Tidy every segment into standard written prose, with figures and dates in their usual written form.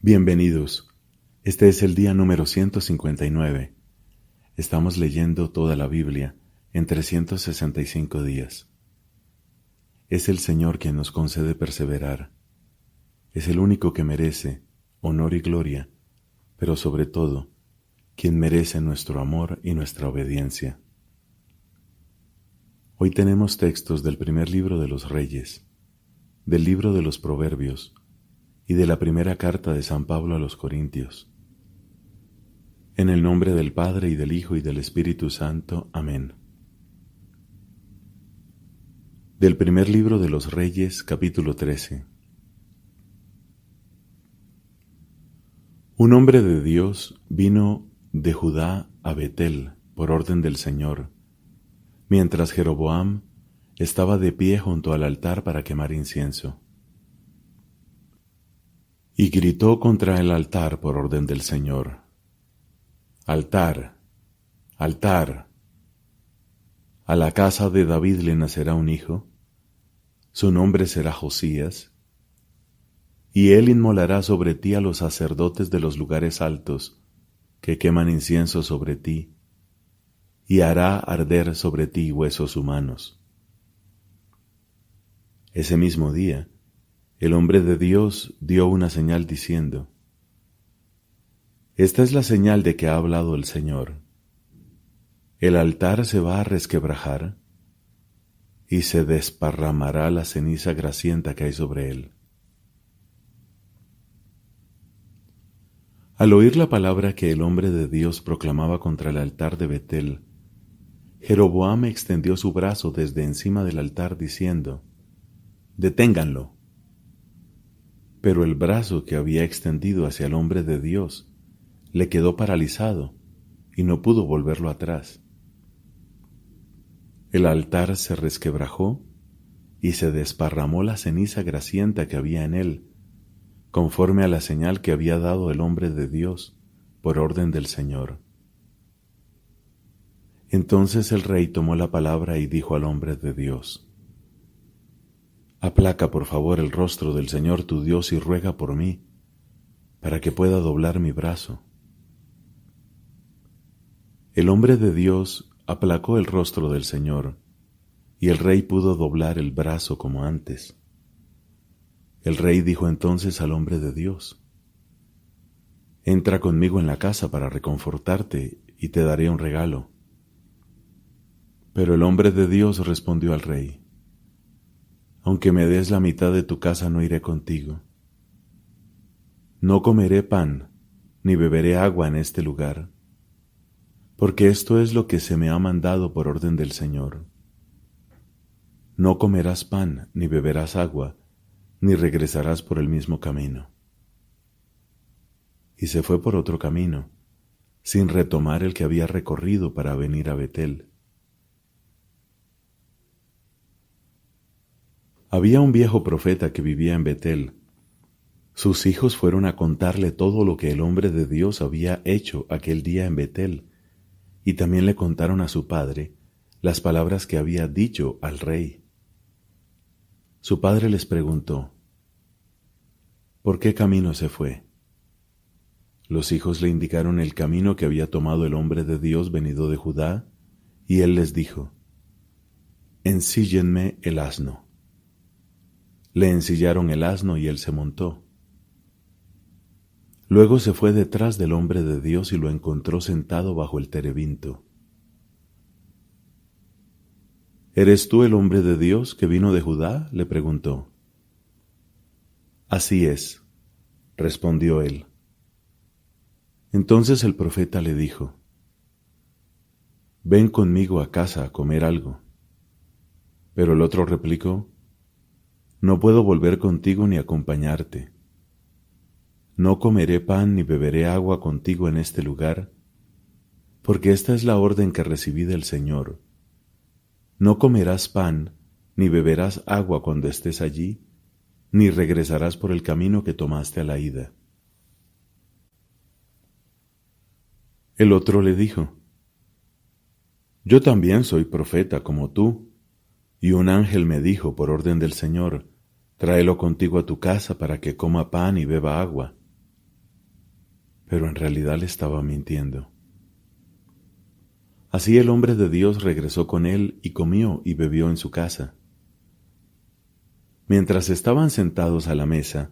Bienvenidos. Este es el día número 159. Estamos leyendo toda la Biblia en 365 días. Es el Señor quien nos concede perseverar. Es el único que merece honor y gloria, pero sobre todo, quien merece nuestro amor y nuestra obediencia. Hoy tenemos textos del primer libro de los Reyes, del libro de los Proverbios, y de la primera carta de San Pablo a los Corintios. En el nombre del Padre, y del Hijo, y del Espíritu Santo. Amén. Del primer libro de los Reyes, capítulo 13. Un hombre de Dios vino de Judá a Betel por orden del Señor, mientras Jeroboam estaba de pie junto al altar para quemar incienso. Y gritó contra el altar por orden del Señor: Altar, altar, a la casa de David le nacerá un hijo, su nombre será Josías, y él inmolará sobre ti a los sacerdotes de los lugares altos, que queman incienso sobre ti, y hará arder sobre ti huesos humanos. Ese mismo día, el hombre de Dios dio una señal diciendo: Esta es la señal de que ha hablado el Señor. El altar se va a resquebrajar y se desparramará la ceniza grasienta que hay sobre él. Al oír la palabra que el hombre de Dios proclamaba contra el altar de Betel, Jeroboam extendió su brazo desde encima del altar diciendo: Deténganlo. Pero el brazo que había extendido hacia el hombre de Dios le quedó paralizado y no pudo volverlo atrás. El altar se resquebrajó y se desparramó la ceniza grasienta que había en él, conforme a la señal que había dado el hombre de Dios por orden del Señor. Entonces el rey tomó la palabra y dijo al hombre de Dios: Aplaca por favor el rostro del Señor tu Dios y ruega por mí, para que pueda doblar mi brazo. El hombre de Dios aplacó el rostro del Señor, y el rey pudo doblar el brazo como antes. El rey dijo entonces al hombre de Dios: Entra conmigo en la casa para reconfortarte y te daré un regalo. Pero el hombre de Dios respondió al rey: Aunque me des la mitad de tu casa, no iré contigo. No comeré pan, ni beberé agua en este lugar, porque esto es lo que se me ha mandado por orden del Señor. No comerás pan, ni beberás agua, ni regresarás por el mismo camino. Y se fue por otro camino, sin retomar el que había recorrido para venir a Betel. Había un viejo profeta que vivía en Betel. Sus hijos fueron a contarle todo lo que el hombre de Dios había hecho aquel día en Betel, y también le contaron a su padre las palabras que había dicho al rey. Su padre les preguntó: ¿Por qué camino se fue? Los hijos le indicaron el camino que había tomado el hombre de Dios venido de Judá, y él les dijo: Ensíllenme el asno. Le ensillaron el asno y él se montó. Luego se fue detrás del hombre de Dios y lo encontró sentado bajo el terebinto. ¿Eres tú el hombre de Dios que vino de Judá?, le preguntó. Así es, respondió él. Entonces el profeta le dijo: Ven conmigo a casa a comer algo. Pero el otro replicó: No puedo volver contigo ni acompañarte. No comeré pan ni beberé agua contigo en este lugar, porque esta es la orden que recibí del Señor. No comerás pan ni beberás agua cuando estés allí, ni regresarás por el camino que tomaste a la ida. El otro le dijo: Yo también soy profeta como tú, y un ángel me dijo por orden del Señor: Tráelo contigo a tu casa para que coma pan y beba agua. pero en realidad le estaba mintiendo. Así el hombre de Dios regresó con él y comió y bebió en su casa. Mientras estaban sentados a la mesa,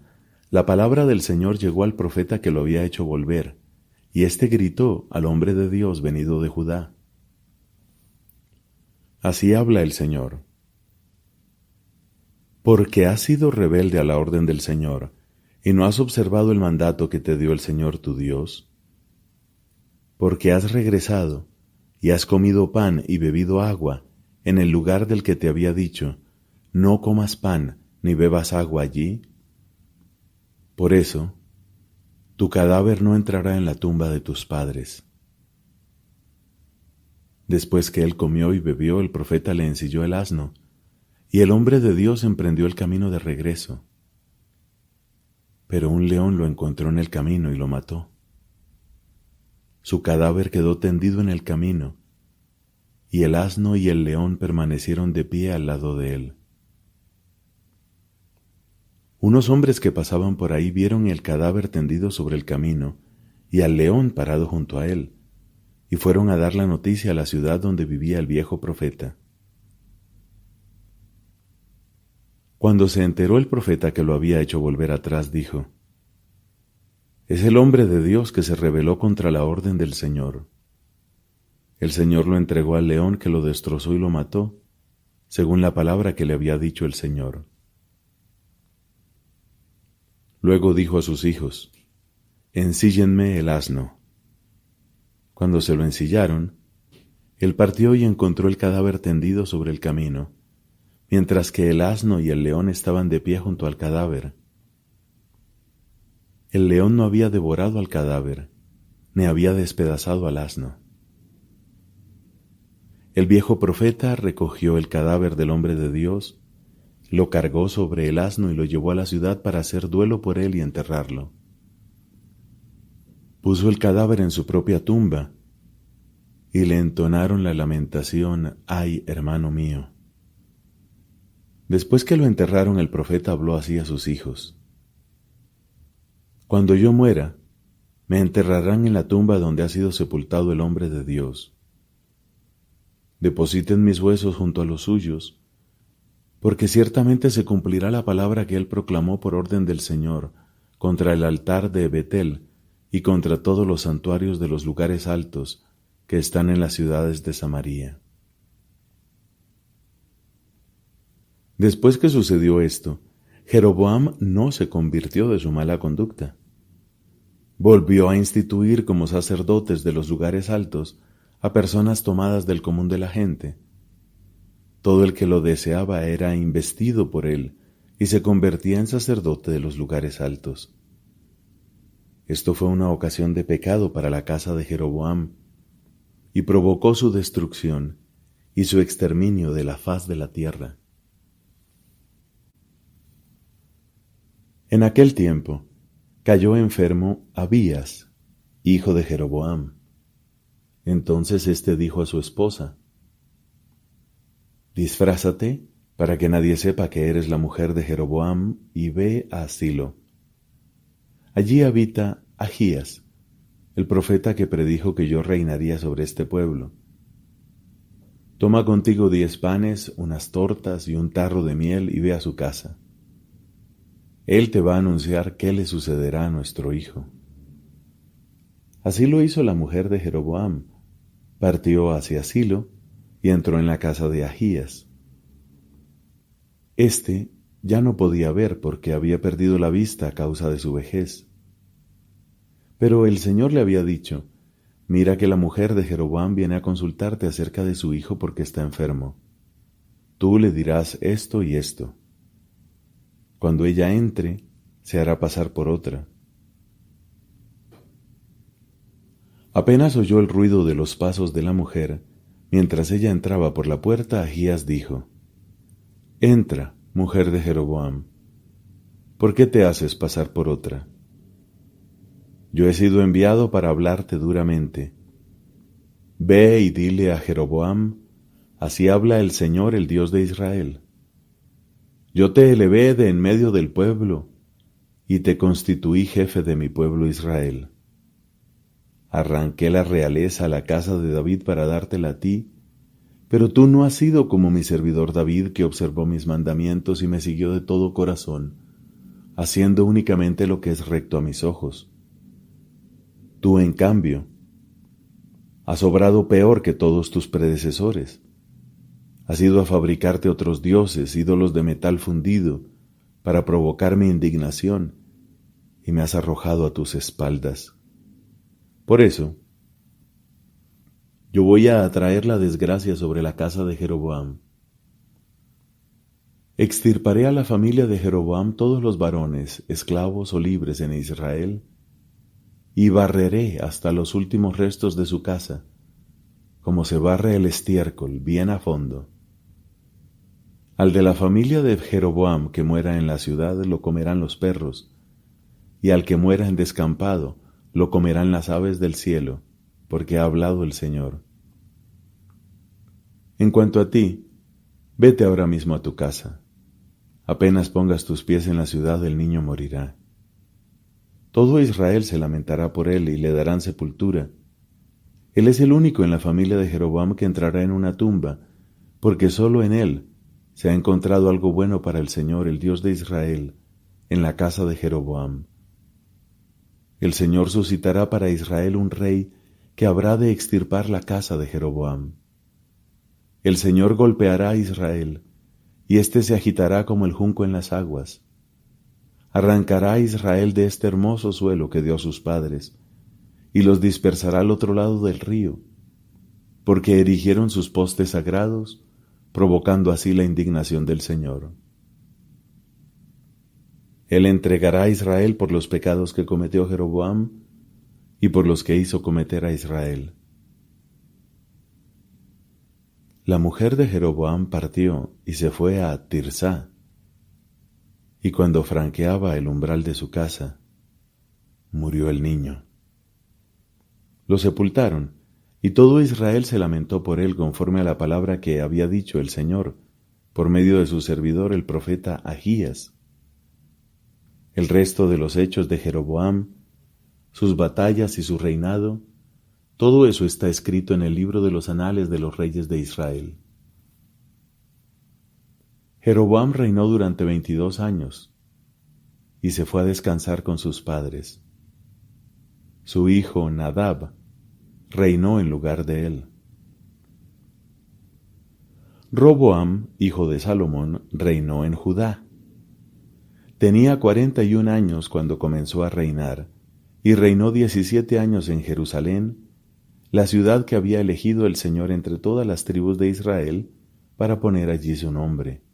la palabra del Señor llegó al profeta que lo había hecho volver, y éste gritó al hombre de Dios venido de Judá. Así habla el Señor. Porque has sido rebelde a la orden del Señor, y no has observado el mandato que te dio el Señor tu Dios. Porque has regresado, y has comido pan y bebido agua en el lugar del que te había dicho, no comas pan ni bebas agua allí. Por eso, tu cadáver no entrará en la tumba de tus padres. Después que él comió y bebió, el profeta le ensilló el asno, y el hombre de Dios emprendió el camino de regreso. Pero un león lo encontró en el camino y lo mató. Su cadáver quedó tendido en el camino, y el asno y el león permanecieron de pie al lado de él. Unos hombres que pasaban por ahí vieron el cadáver tendido sobre el camino y al león parado junto a él, y fueron a dar la noticia a la ciudad donde vivía el viejo profeta. Cuando se enteró el profeta que lo había hecho volver atrás, dijo: «Es el hombre de Dios que se rebeló contra la orden del Señor. El Señor lo entregó al león que lo destrozó y lo mató, según la palabra que le había dicho el Señor». Luego dijo a sus hijos: «Ensíllenme el asno». Cuando se lo ensillaron, él partió y encontró el cadáver tendido sobre el camino, mientras que el asno y el león estaban de pie junto al cadáver. El león no había devorado al cadáver, ni había despedazado al asno. El viejo profeta recogió el cadáver del hombre de Dios, lo cargó sobre el asno y lo llevó a la ciudad para hacer duelo por él y enterrarlo. Puso el cadáver en su propia tumba y le entonaron la lamentación: «Ay, hermano mío». Después que lo enterraron, el profeta habló así a sus hijos: «Cuando yo muera, me enterrarán en la tumba donde ha sido sepultado el hombre de Dios. Depositen mis huesos junto a los suyos, porque ciertamente se cumplirá la palabra que él proclamó por orden del Señor contra el altar de Betel y contra todos los santuarios de los lugares altos que están en las ciudades de Samaria». Después que sucedió esto, Jeroboam no se convirtió de su mala conducta. Volvió a instituir como sacerdotes de los lugares altos a personas tomadas del común de la gente. Todo el que lo deseaba era investido por él y se convertía en sacerdote de los lugares altos. Esto fue una ocasión de pecado para la casa de Jeroboam y provocó su destrucción y su exterminio de la faz de la tierra. En aquel tiempo cayó enfermo Abías, hijo de Jeroboam. Entonces éste dijo a su esposa: «Disfrázate para que nadie sepa que eres la mujer de Jeroboam y ve a Silo. Allí habita Ahías, el profeta que predijo que yo reinaría sobre este pueblo. Toma contigo 10 panes, unas tortas y un tarro de miel y ve a su casa. Él te va a anunciar qué le sucederá a nuestro hijo». Así lo hizo la mujer de Jeroboam. Partió hacia Silo y entró en la casa de Ahías. Este ya no podía ver porque había perdido la vista a causa de su vejez. Pero el Señor le había dicho: «Mira que la mujer de Jeroboam viene a consultarte acerca de su hijo porque está enfermo. Tú le dirás esto y esto. Cuando ella entre, se hará pasar por otra». Apenas oyó el ruido de los pasos de la mujer, mientras ella entraba por la puerta, Ahías dijo: «Entra, mujer de Jeroboam. ¿Por qué te haces pasar por otra? Yo he sido enviado para hablarte duramente. Ve y dile a Jeroboam: así habla el Señor, el Dios de Israel. Yo te elevé de en medio del pueblo y te constituí jefe de mi pueblo Israel. Arranqué la realeza a la casa de David para dártela a ti, pero tú no has sido como mi servidor David, que observó mis mandamientos y me siguió de todo corazón, haciendo únicamente lo que es recto a mis ojos. Tú, en cambio, has obrado peor que todos tus predecesores. Has ido a fabricarte otros dioses, ídolos de metal fundido, para provocar mi indignación, y me has arrojado a tus espaldas. Por eso, yo voy a atraer la desgracia sobre la casa de Jeroboam. Extirparé a la familia de Jeroboam todos los varones, esclavos o libres en Israel, y barreré hasta los últimos restos de su casa, como se barre el estiércol bien a fondo. Al de la familia de Jeroboam que muera en la ciudad lo comerán los perros, y al que muera en descampado lo comerán las aves del cielo, porque ha hablado el Señor. En cuanto a ti, vete ahora mismo a tu casa. Apenas pongas tus pies en la ciudad, el niño morirá. Todo Israel se lamentará por él y le darán sepultura. Él es el único en la familia de Jeroboam que entrará en una tumba, porque solo en él se ha encontrado algo bueno para el Señor, el Dios de Israel, en la casa de Jeroboam. El Señor suscitará para Israel un rey que habrá de extirpar la casa de Jeroboam. El Señor golpeará a Israel, y éste se agitará como el junco en las aguas. Arrancará a Israel de este hermoso suelo que dio a sus padres, y los dispersará al otro lado del río, porque erigieron sus postes sagrados, provocando así la indignación del Señor. Él entregará a Israel por los pecados que cometió Jeroboam y por los que hizo cometer a Israel. La mujer de Jeroboam partió y se fue a Tirsá, y cuando franqueaba el umbral de su casa, murió el niño. Lo sepultaron, y todo Israel se lamentó por él conforme a la palabra que había dicho el Señor, por medio de su servidor el profeta Ahías. El resto de los hechos de Jeroboam, sus batallas y su reinado, todo eso está escrito en el libro de los anales de los reyes de Israel. Jeroboam reinó durante 22 años y se fue a descansar con sus padres. Su hijo Nadab reinó en lugar de él. Roboam, hijo de Salomón, reinó en Judá. Tenía 41 años cuando comenzó a reinar, y reinó 17 años en Jerusalén, la ciudad que había elegido el Señor entre todas las tribus de Israel para poner allí su nombre.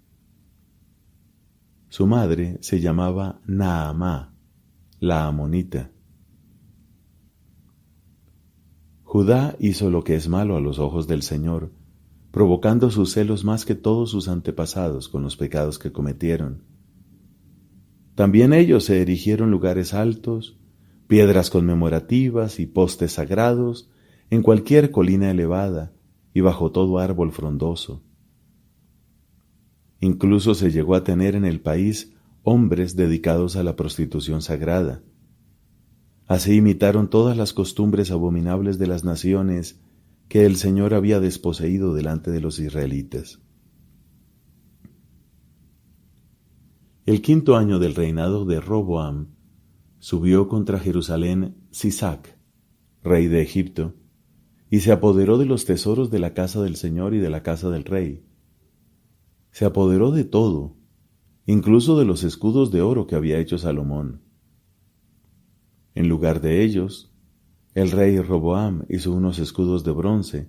Su madre se llamaba Naamá, la amonita. Judá hizo lo que es malo a los ojos del Señor, provocando sus celos más que todos sus antepasados con los pecados que cometieron. También ellos se erigieron lugares altos, piedras conmemorativas y postes sagrados en cualquier colina elevada y bajo todo árbol frondoso. Incluso se llegó a tener en el país hombres dedicados a la prostitución sagrada. Así imitaron todas las costumbres abominables de las naciones que el Señor había desposeído delante de los israelitas. El 5.º año del reinado de Roboam, subió contra Jerusalén Sisac, rey de Egipto, y se apoderó de los tesoros de la casa del Señor y de la casa del rey. Se apoderó de todo, incluso de los escudos de oro que había hecho Salomón. En lugar de ellos, el rey Roboam hizo unos escudos de bronce,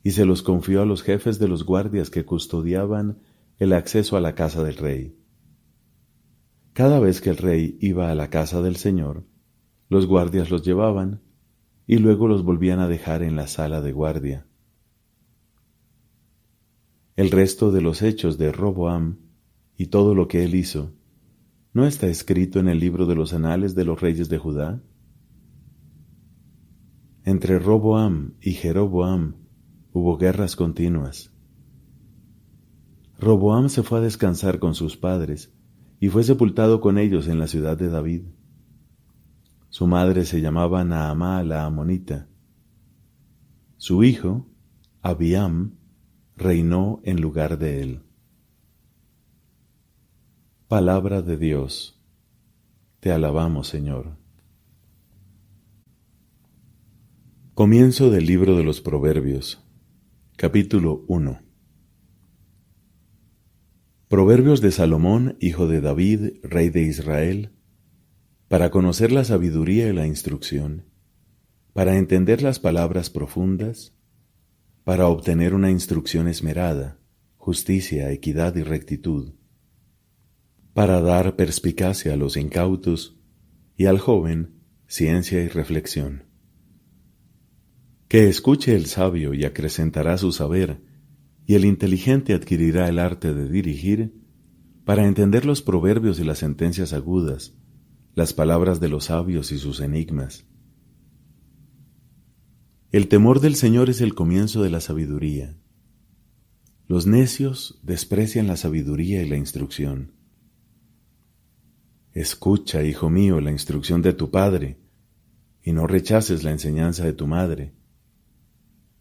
y se los confió a los jefes de los guardias que custodiaban el acceso a la casa del rey. Cada vez que el rey iba a la casa del Señor, los guardias los llevaban y luego los volvían a dejar en la sala de guardia. El resto de los hechos de Roboam y todo lo que él hizo, ¿no está escrito en el libro de los anales de los reyes de Judá? Entre Roboam y Jeroboam hubo guerras continuas. Roboam se fue a descansar con sus padres y fue sepultado con ellos en la ciudad de David. Su madre se llamaba Naamá la amonita. Su hijo, Abiam, reinó en lugar de él. Palabra de Dios. Te alabamos, Señor. Comienzo del libro de los Proverbios, capítulo 1. Proverbios de Salomón, hijo de David, rey de Israel, para conocer la sabiduría y la instrucción, para entender las palabras profundas, para obtener una instrucción esmerada, justicia, equidad y rectitud, para dar perspicacia a los incautos y al joven ciencia y reflexión. Que escuche el sabio y acrecentará su saber, y el inteligente adquirirá el arte de dirigir, para entender los proverbios y las sentencias agudas, las palabras de los sabios y sus enigmas. El temor del Señor es el comienzo de la sabiduría. Los necios desprecian la sabiduría y la instrucción. Escucha, hijo mío, la instrucción de tu padre, y no rechaces la enseñanza de tu madre,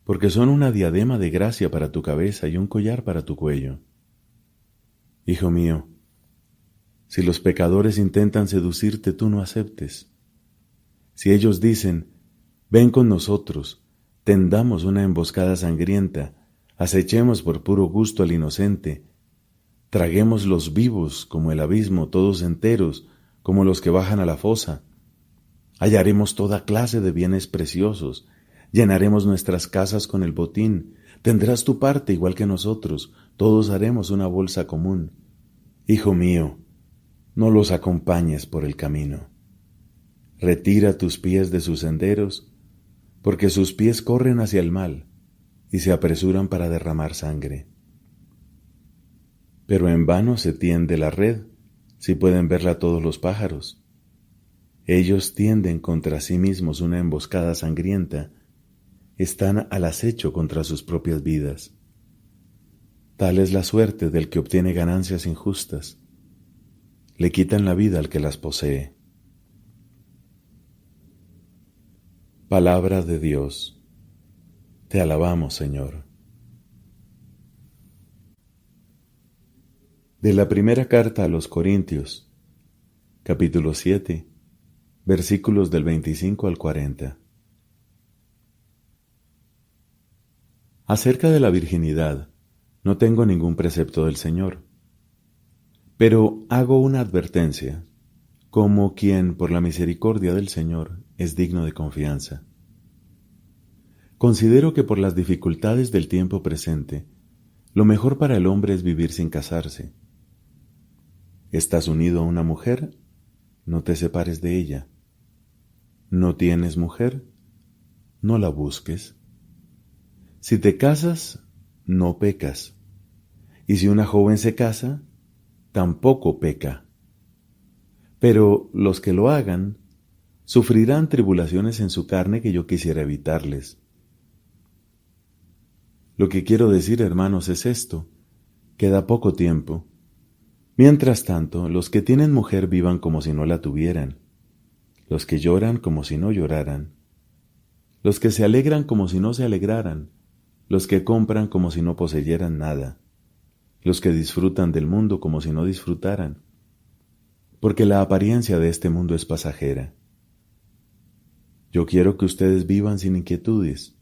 porque son una diadema de gracia para tu cabeza y un collar para tu cuello. Hijo mío, si los pecadores intentan seducirte, tú no aceptes. Si ellos dicen, ven con nosotros, tendamos una emboscada sangrienta, acechemos por puro gusto al inocente, traguemos los vivos como el abismo, todos enteros, como los que bajan a la fosa. Hallaremos toda clase de bienes preciosos, llenaremos nuestras casas con el botín, tendrás tu parte igual que nosotros, todos haremos una bolsa común. Hijo mío, no los acompañes por el camino. Retira tus pies de sus senderos, porque sus pies corren hacia el mal y se apresuran para derramar sangre. Pero en vano se tiende la red, si pueden verla todos los pájaros. Ellos tienden contra sí mismos una emboscada sangrienta, están al acecho contra sus propias vidas. Tal es la suerte del que obtiene ganancias injustas. Le quitan la vida al que las posee. Palabra de Dios. Te alabamos, Señor. De la primera carta a los Corintios, capítulo 7, versículos del 25 al 40. Acerca de la virginidad, no tengo ningún precepto del Señor, pero hago una advertencia, como quien, por la misericordia del Señor, es digno de confianza. Considero que por las dificultades del tiempo presente, lo mejor para el hombre es vivir sin casarse. ¿Estás unido a una mujer? No te separes de ella. ¿No tienes mujer? No la busques. Si te casas, no pecas. Y si una joven se casa, tampoco peca. Pero los que lo hagan, sufrirán tribulaciones en su carne que yo quisiera evitarles. Lo que quiero decir, hermanos, es esto: queda poco tiempo. Mientras tanto, los que tienen mujer vivan como si no la tuvieran, los que lloran como si no lloraran, los que se alegran como si no se alegraran, los que compran como si no poseyeran nada, los que disfrutan del mundo como si no disfrutaran, porque la apariencia de este mundo es pasajera. Yo quiero que ustedes vivan sin inquietudes.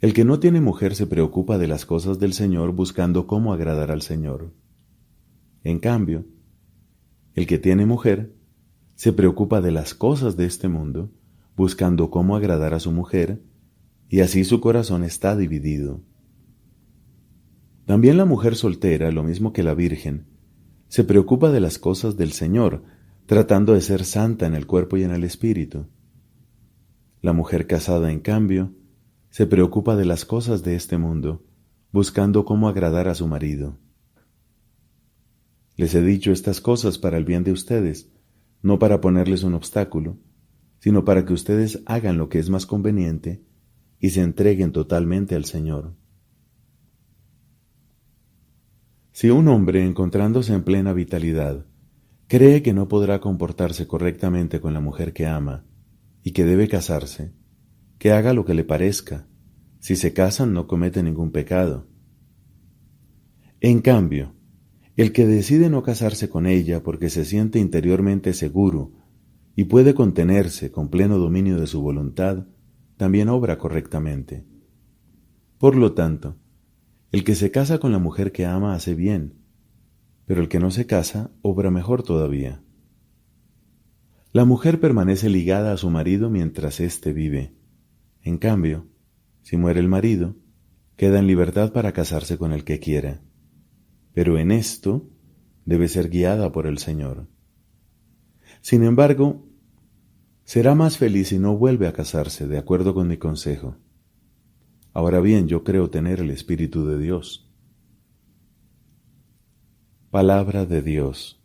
El que no tiene mujer se preocupa de las cosas del Señor buscando cómo agradar al Señor. En cambio, el que tiene mujer se preocupa de las cosas de este mundo buscando cómo agradar a su mujer, y así su corazón está dividido. También la mujer soltera, lo mismo que la virgen, se preocupa de las cosas del Señor, tratando de ser santa en el cuerpo y en el espíritu. La mujer casada, en cambio, se preocupa de las cosas de este mundo, buscando cómo agradar a su marido. Les he dicho estas cosas para el bien de ustedes, no para ponerles un obstáculo, sino para que ustedes hagan lo que es más conveniente y se entreguen totalmente al Señor. Si un hombre, encontrándose en plena vitalidad, cree que no podrá comportarse correctamente con la mujer que ama y que debe casarse, que haga lo que le parezca. Si se casan no comete ningún pecado. En cambio, el que decide no casarse con ella porque se siente interiormente seguro y puede contenerse con pleno dominio de su voluntad, también obra correctamente. Por lo tanto, el que se casa con la mujer que ama hace bien, pero el que no se casa obra mejor todavía. La mujer permanece ligada a su marido mientras éste vive. En cambio, si muere el marido, queda en libertad para casarse con el que quiera. Pero en esto debe ser guiada por el Señor. Sin embargo, será más feliz si no vuelve a casarse, de acuerdo con mi consejo. Ahora bien, yo creo tener el Espíritu de Dios. Palabra de Dios.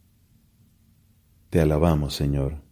Te alabamos, Señor.